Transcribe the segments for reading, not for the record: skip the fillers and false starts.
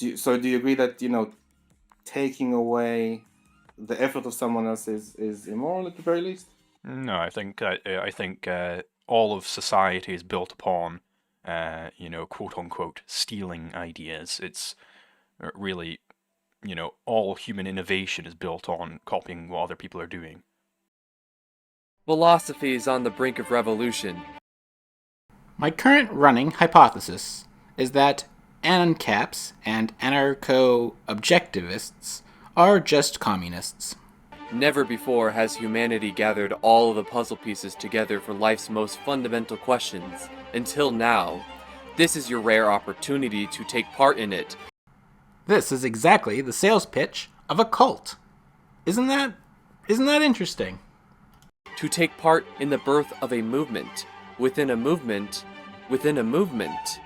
do you agree that, taking away the effort of someone else is immoral at the very least? No, I think all of society is built upon, quote unquote, stealing ideas. It's really, all human innovation is built on copying what other people are doing. Philosophy is on the brink of revolution. My current running hypothesis is that ANCAPs and anarcho-objectivists are just communists. Never before has humanity gathered all of the puzzle pieces together for life's most fundamental questions. Until now. This is your rare opportunity to take part in it. This is exactly the sales pitch of a cult. Isn't that interesting? To take part in the birth of a movement. Within a movement. Within a movement.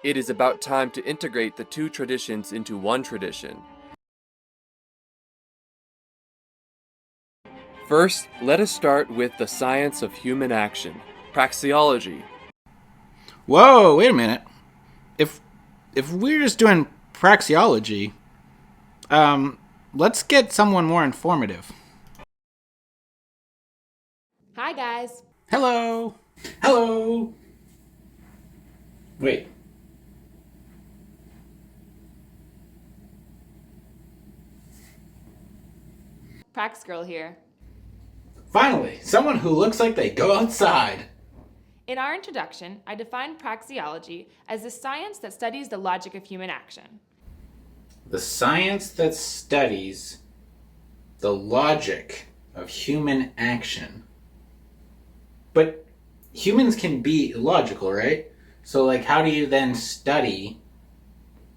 It is about time to integrate the two traditions into one tradition. First, let us start with the science of human action, praxeology. Whoa, wait a minute. If we're just doing praxeology, let's get someone more informative. Hi, guys. Hello. Hello. Wait. Prax Girl here. Finally, someone who looks like they go outside. In our introduction, I defined praxeology as the science that studies the logic of human action. The science that studies the logic of human action. But humans can be illogical, right? So, how do you then study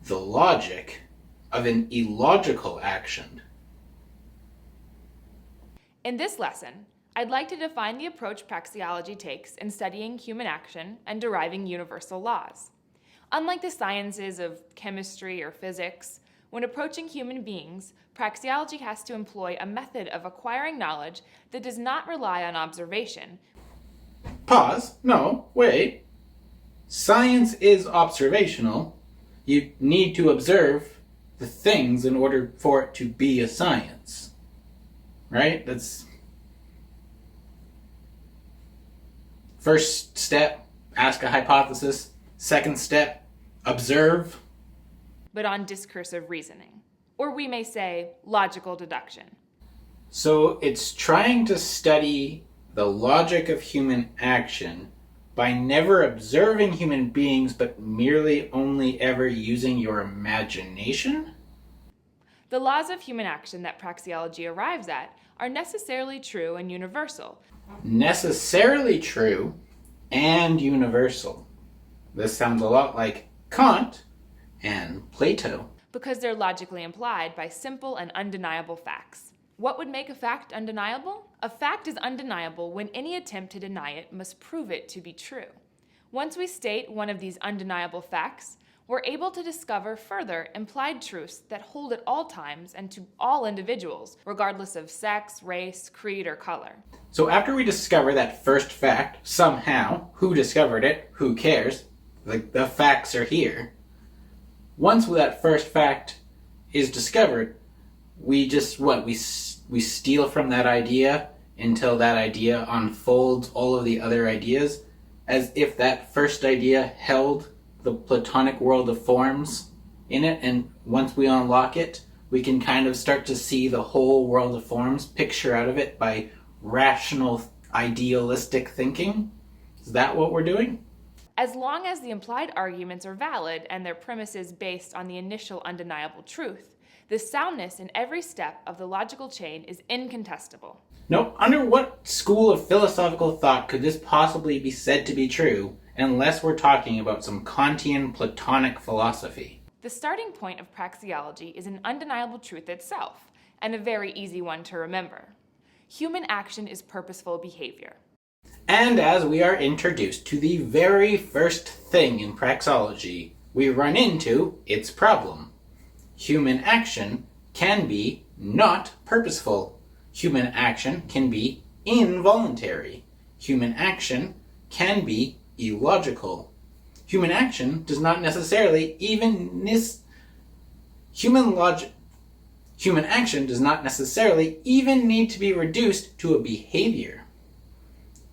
the logic of an illogical action? In this lesson, I'd like to define the approach praxeology takes in studying human action and deriving universal laws. Unlike the sciences of chemistry or physics, when approaching human beings, praxeology has to employ a method of acquiring knowledge that does not rely on observation. Pause. No, wait. Science is observational. You need to observe the things in order for it to be a science. Right? That's first step, ask a hypothesis. Second step, observe. But on discursive reasoning, or we may say logical deduction. So it's trying to study the logic of human action by never observing human beings, but merely only ever using your imagination? The laws of human action that praxeology arrives at are necessarily true and universal. Necessarily true and universal. This sounds a lot like Kant and Plato. Because they're logically implied by simple and undeniable facts. What would make a fact undeniable? A fact is undeniable when any attempt to deny it must prove it to be true. Once we state one of these undeniable facts, we're able to discover further implied truths that hold at all times and to all individuals, regardless of sex, race, creed, or color. So after we discover that first fact, somehow, who discovered it, who cares, the facts are here. Once that first fact is discovered, we just, we steal from that idea until that idea unfolds all of the other ideas, as if that first idea held the Platonic world of forms in it, and once we unlock it, we can kind of start to see the whole world of forms, picture out of it by rational, idealistic thinking. Is that what we're doing? As long as the implied arguments are valid and their premises based on the initial undeniable truth, the soundness in every step of the logical chain is incontestable. Now, under what school of philosophical thought could this possibly be said to be true, unless we're talking about some Kantian Platonic philosophy? The starting point of praxeology is an undeniable truth itself, and a very easy one to remember. Human action is purposeful behavior. And as we are introduced to the very first thing in praxeology, we run into its problem. Human action can be not purposeful. Human action can be involuntary. Human action can be illogical. Human action does not necessarily even Human action does not necessarily even need to be reduced to a behavior.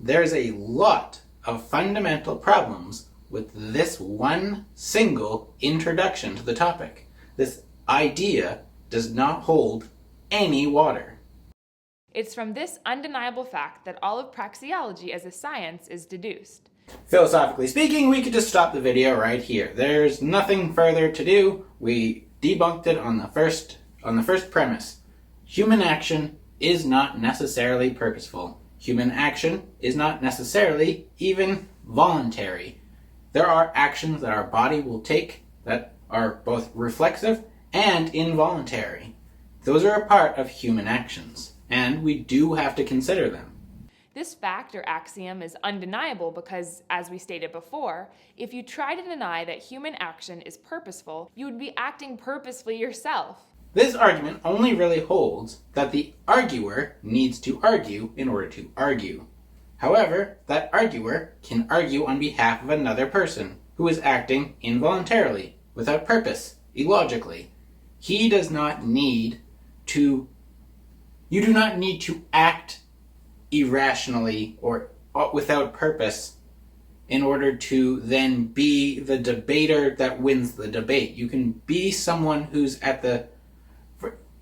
There's a lot of fundamental problems with this one single introduction to the topic. This idea does not hold any water. It's from this undeniable fact that all of praxeology as a science is deduced. Philosophically speaking, we could just stop the video right here. There's nothing further to do. We debunked it on the first premise. Human action is not necessarily purposeful. Human action is not necessarily even voluntary. There are actions that our body will take that are both reflexive and involuntary. Those are a part of human actions, and we do have to consider them. This fact or axiom is undeniable because, as we stated before, if you try to deny that human action is purposeful, you would be acting purposefully yourself. This argument only really holds that the arguer needs to argue in order to argue. However, that arguer can argue on behalf of another person who is acting involuntarily, without purpose, illogically. You do not need to act irrationally or without purpose in order to then be the debater that wins the debate. You can be someone who's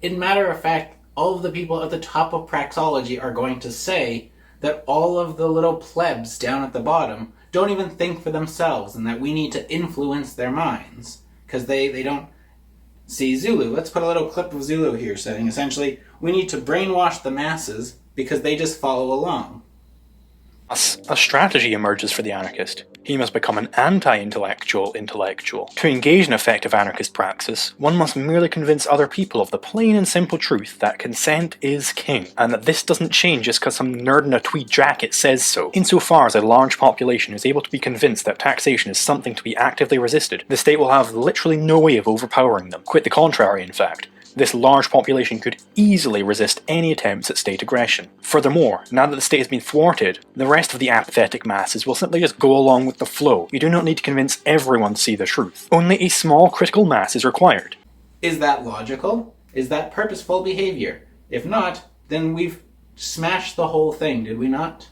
in matter of fact, all of the people at the top of Praxeology are going to say that all of the little plebs down at the bottom don't even think for themselves and that we need to influence their minds because they don't see Zulu. Let's put a little clip of Zulu here saying essentially we need to brainwash the masses because they just follow along. Thus, a strategy emerges for the anarchist. He must become an anti-intellectual intellectual. To engage in effective anarchist praxis, one must merely convince other people of the plain and simple truth that consent is king, and that this doesn't change just because some nerd in a tweed jacket says so. Insofar as a large population is able to be convinced that taxation is something to be actively resisted, the state will have literally no way of overpowering them. Quite the contrary, in fact. This large population could easily resist any attempts at state aggression. Furthermore, now that the state has been thwarted, the rest of the apathetic masses will simply just go along with the flow. You do not need to convince everyone to see the truth. Only a small critical mass is required. Is that logical? Is that purposeful behavior? If not, then we've smashed the whole thing, did we not?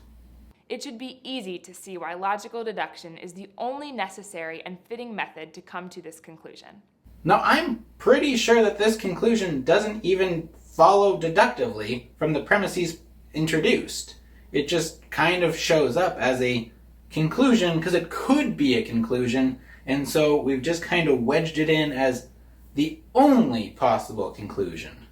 It should be easy to see why logical deduction is the only necessary and fitting method to come to this conclusion. Now, I'm pretty sure that this conclusion doesn't even follow deductively from the premises introduced. It just kind of shows up as a conclusion because it could be a conclusion, and so we've just kind of wedged it in as the only possible conclusion.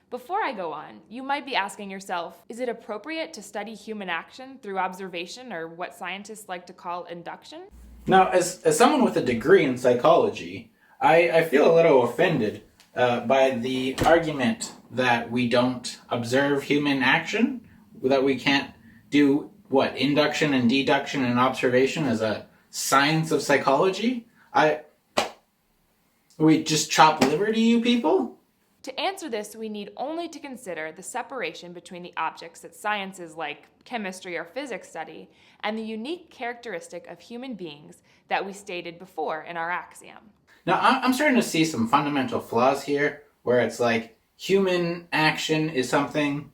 Before I go on, you might be asking yourself, is it appropriate to study human action through observation, or what scientists like to call induction? Now, as someone with a degree in psychology, I feel a little offended by the argument that we don't observe human action, that we can't do, induction and deduction and observation as a science of psychology? We just chop liver to you people? To answer this, we need only to consider the separation between the objects that sciences like chemistry or physics study and the unique characteristic of human beings that we stated before in our axiom. Now, I'm starting to see some fundamental flaws here, where it's like human action is something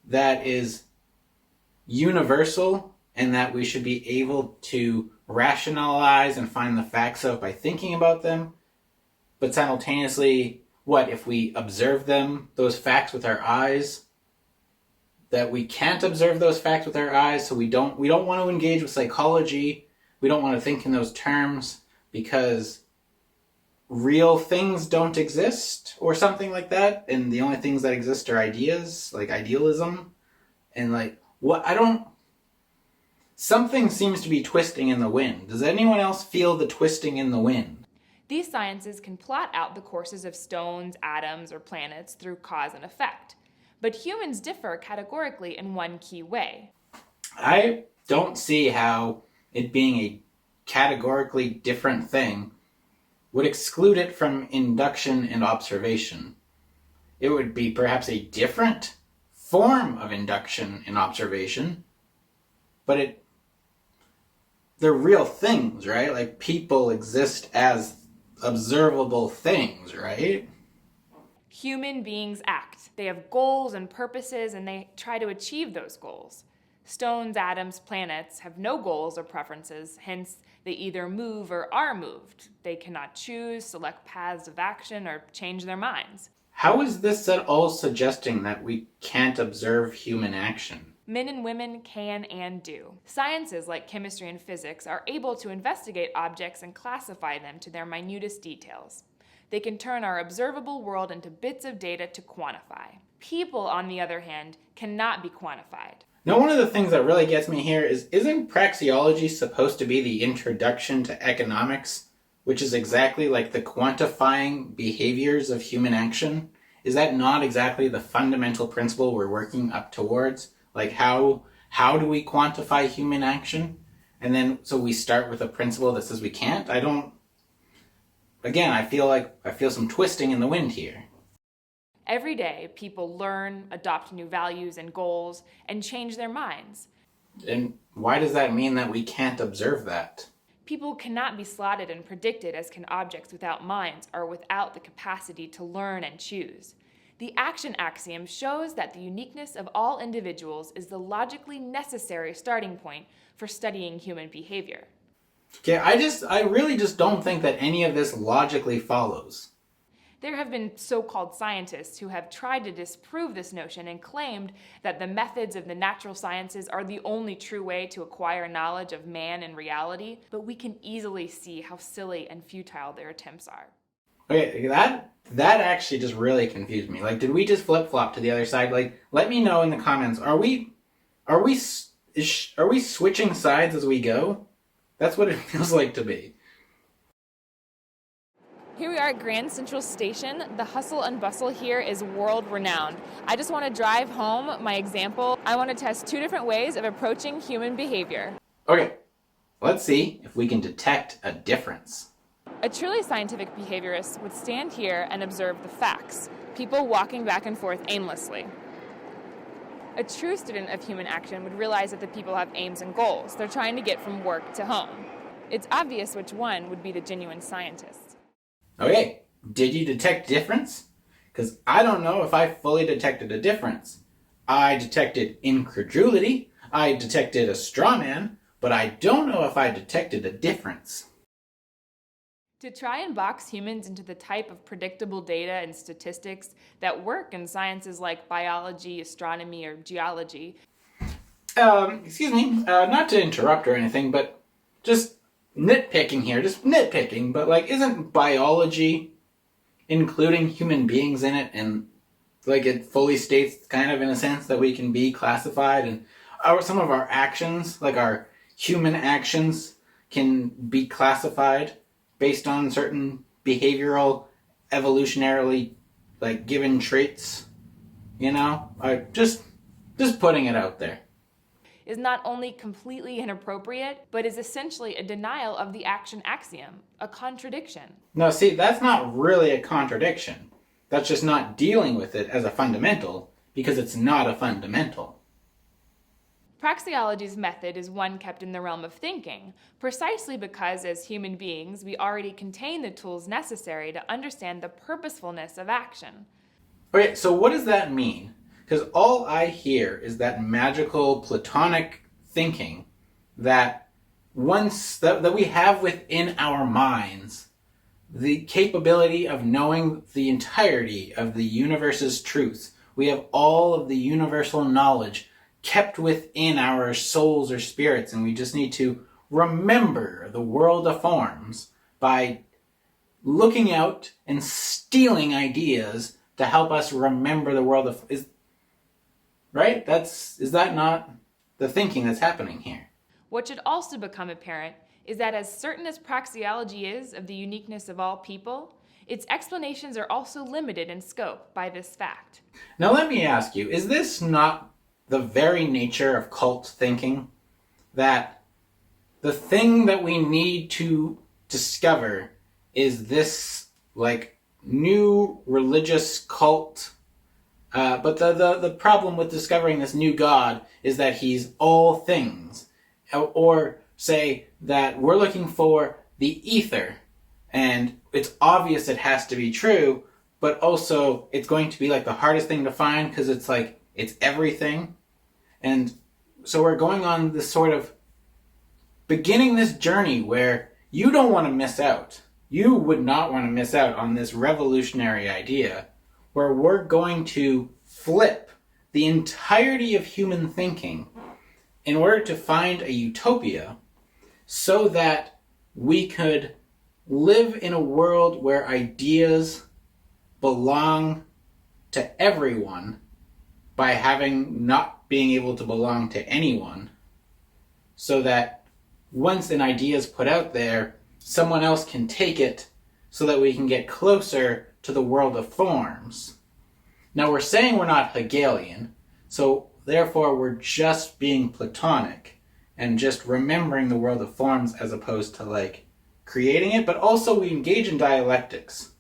that is universal and that we should be able to rationalize and find the facts of by thinking about them, but simultaneously, if we observe those facts with our eyes, that we can't observe those facts with our eyes, so we don't want to engage with psychology, we don't want to think in those terms, because real things don't exist or something like that, and the only things that exist are ideas, like idealism, and something seems to be twisting in the wind. Does anyone else feel the twisting in the wind? These sciences can plot out the courses of stones, atoms, or planets through cause and effect, but humans differ categorically in one key way. I don't see how it being a categorically different thing would exclude it from induction and observation. It would be perhaps a different form of induction and observation, but they're real things, right? Like people exist as observable things, right? Human beings act. They have goals and purposes, and they try to achieve those goals. Stones, atoms, planets have no goals or preferences, hence they either move or are moved. They cannot choose, select paths of action, or change their minds. How is this at all suggesting that we can't observe human action? Men and women can and do. Sciences like chemistry and physics are able to investigate objects and classify them to their minutest details. They can turn our observable world into bits of data to quantify. People, on the other hand, cannot be quantified. Now, one of the things that really gets me here is, isn't praxeology supposed to be the introduction to economics, which is exactly like the quantifying behaviors of human action? Is that not exactly the fundamental principle we're working up towards? Like, how do we quantify human action? And then, so we start with a principle that says we can't? I feel some twisting in the wind here. Every day, people learn, adopt new values and goals, and change their minds. And why does that mean that we can't observe that? People cannot be slotted and predicted as can objects without minds or without the capacity to learn and choose. The action axiom shows that the uniqueness of all individuals is the logically necessary starting point for studying human behavior. Okay, I really just don't think that any of this logically follows. There have been so-called scientists who have tried to disprove this notion and claimed that the methods of the natural sciences are the only true way to acquire knowledge of man and reality, but we can easily see how silly and futile their attempts are. Okay, that actually just really confused me. Like, did we just flip-flop to the other side? Like, let me know in the comments. Are we switching sides as we go? That's what it feels like to be. Here we are at Grand Central Station. The hustle and bustle here is world-renowned. I just want to drive home my example. I want to test two different ways of approaching human behavior. Okay, let's see if we can detect a difference. A truly scientific behaviorist would stand here and observe the facts, people walking back and forth aimlessly. A true student of human action would realize that the people have aims and goals. They're trying to get from work to home. It's obvious which one would be the genuine scientist. Okay, did you detect difference? Because I don't know if I fully detected a difference. I detected incredulity, I detected a straw man, but I don't know if I detected a difference. To try and box humans into the type of predictable data and statistics that work in sciences like biology, astronomy, or geology. Excuse me, not to interrupt or anything, but just nitpicking, but like, isn't biology including human beings in it? And like, it fully states kind of in a sense that we can be classified, and some of our actions, like our human actions, can be classified based on certain behavioral, evolutionarily, like, given traits, you know? Just putting it out there. Is not only completely inappropriate, but is essentially a denial of the action axiom, a contradiction. No, see, that's not really a contradiction. That's just not dealing with it as a fundamental, because it's not a fundamental. Praxeology's method is one kept in the realm of thinking, precisely because as human beings, we already contain the tools necessary to understand the purposefulness of action. Okay, so what does that mean? Because all I hear is that magical Platonic thinking that that we have within our minds the capability of knowing the entirety of the universe's truths. We have all of the universal knowledge kept within our souls or spirits, and we just need to remember the world of forms by looking out and stealing ideas to help us remember the world of... Right? Is that not the thinking that's happening here? What should also become apparent is that as certain as praxeology is of the uniqueness of all people, its explanations are also limited in scope by this fact. Now let me ask you, is this not the very nature of cult thinking? That the thing that we need to discover is this, like, new religious cult. But the problem with discovering this new God is that he's all things. Or say that we're looking for the ether, And it's obvious it has to be true, but also it's going to be like the hardest thing to find because it's like, it's everything. And so we're going on this sort of beginning this journey where you don't want to miss out. You would not want to miss out on this revolutionary idea where we're going to flip the entirety of human thinking in order to find a utopia so that we could live in a world where ideas belong to everyone by having not being able to belong to anyone, so that once an idea is put out there, someone else can take it so that we can get closer to the world of forms. Now we're saying we're not Hegelian, so therefore we're just being Platonic and just remembering the world of forms as opposed to like creating it, but also we engage in dialectics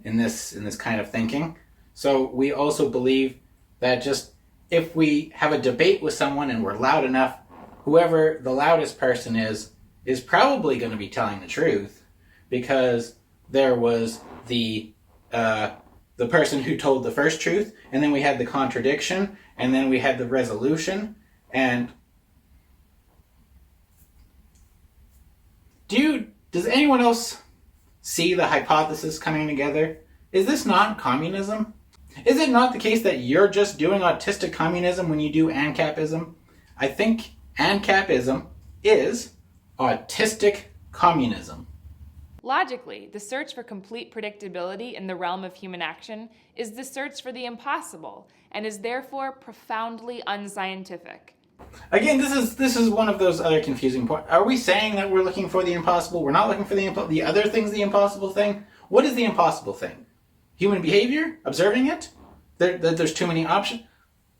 in this kind of thinking. So we also believe that just if we have a debate with someone and we're loud enough, whoever the loudest person is probably going to be telling the truth, because there was the person who told the first truth, and then we had the contradiction, and then we had the resolution. And does anyone else see the hypothesis coming together? Is this not communism? Is it not the case that you're just doing autistic communism when you do Anarchism? I think Anarchism is autistic communism. Logically, the search for complete predictability in the realm of human action is the search for the impossible, and is therefore profoundly unscientific. Again, this is one of those other confusing points. Are we saying that we're looking for the impossible? We're not looking for the other thing's the impossible thing? What is the impossible thing? Human behavior? Observing it? There's too many options?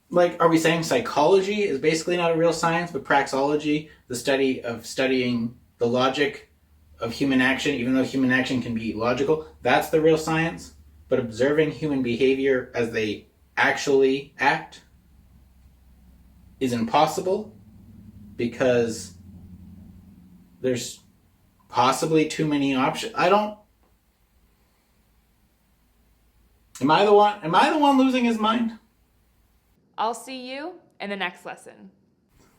Like, are we saying psychology is basically not a real science, but praxeology, the study of studying the logic of human action, even though human action can be logical, that's the real science? But observing human behavior as they actually act is impossible because there's possibly too many options. Am I the one losing his mind? I'll see you in the next lesson.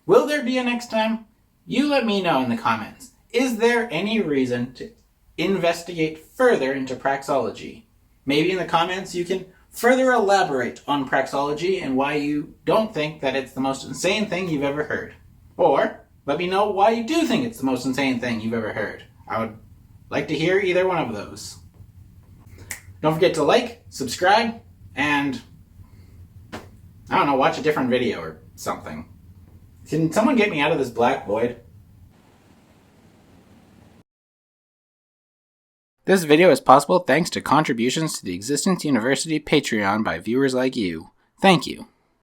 Will there be a next time? You let me know in the comments. Is there any reason to investigate further into praxeology? Maybe in the comments you can further elaborate on praxeology and why you don't think that it's the most insane thing you've ever heard. Or let me know why you do think it's the most insane thing you've ever heard. I would like to hear either one of those. Don't forget to like, subscribe, and I don't know, watch a different video or something. Can someone get me out of this black void? This video is possible thanks to contributions to the Existence University Patreon by viewers like you. Thank you.